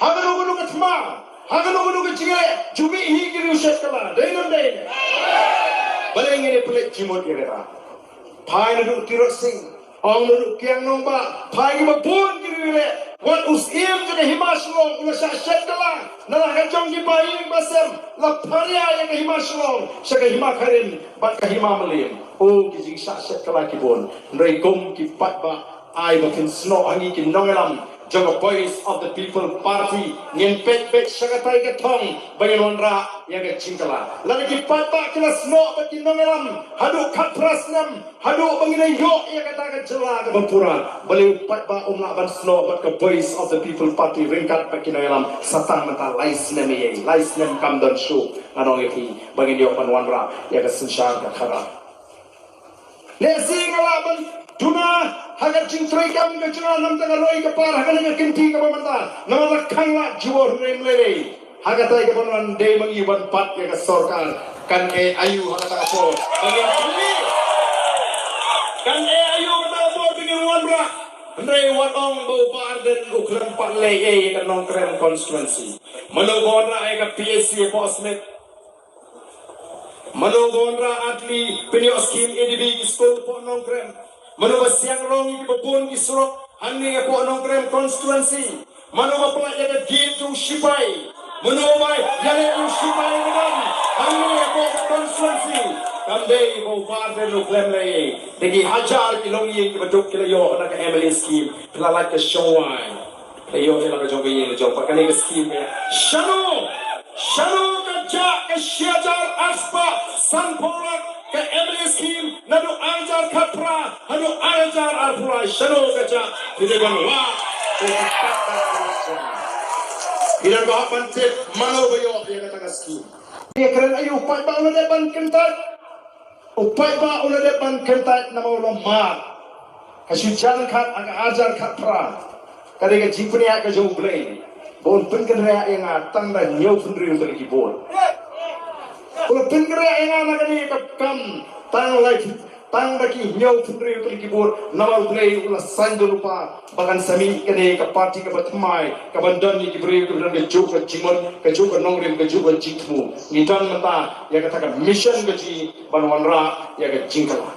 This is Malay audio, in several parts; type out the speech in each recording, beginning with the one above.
haganu ke thma haganu ke jige jumi hi giru shekala dainon dain baleng ini pelik jimot kira phai nu kirot sing ong nu kiang nong ba phai ki ba bon giru le wat us im ke himashlong ula sha shekala nala ka jong ki bai basem la pharia ya ke himashlong shaka himakarin bat ka himamalem o ki jing sha shekala ki bon ndai kom ki pat ba ai ba kin sno angi ki nongelam jaga voice of the people party nyen pet shagatai ke thong bayon ra ya ke chingkala lagi ki pata kila sno ba ki nongelam hadu khaprasnam hadu bangina yo ya kata ke jela ke bampura bali pat ba umna ban sno ba ke voice of the people party ringkat ba ki nongelam satang mata laisnem ye laisnem kamdan show anong ki bangin yo pan wanra ya ke sinshar ka khara le singala ban Tuna hagar cingtrai kami ke cina nam tengah roi ke par hagar dengan kinti ke pemanta nama lakhang la jiwa rem lele hagar tay ke penuan day mengiban pat ya ke sorkar kan ayu hagar tak apa bagian kami kan ayu kata apa dengan wanra Andre watong bau par dan ukran pat lele ke nongkrem constituency menunggu ke PSC Posmet menunggu atli penyo skim EDB school po nongkrem Mano siang rongi di babon di surok hani ko nongkrem constituency mano pala ya gitu sipai mano mai yale u sipai dengan hani ko constituency kambe bo barde no klem lay degi hajar kilongi ki badok kilayo na ka MLA scheme pala ka showai layo ila ka jogi ni jog pakani ka scheme shano ka ja ka shiajar aspa sanporak ke MLA scheme nadu ajar khapra hanu ajar arpura shano kacha hidegan wa ila ko pante mano bayo ya kata scheme ye keren ayu upai ba una depan kentat nama ulo mar kasujan khat aga ajar khapra kadega jipni aga jo blai bon penken rea yang atang da nyau fundri untuk kibon Kalau pinggirnya yang anak ini kam tang baki nyau fundri untuk kibur nama ulai ulah sandu lupa bahkan sami kene ke parti ke batmai ke bandan ni kibri ke bandan ke juga cimon ke juga nongrim ke juga jitmu ngitan mata ya katakan mission gaji banwanra ya ke jingkala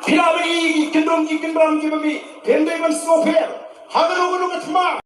pilabni kendong ki kendram ki babi pendai man snoper haganu ke tma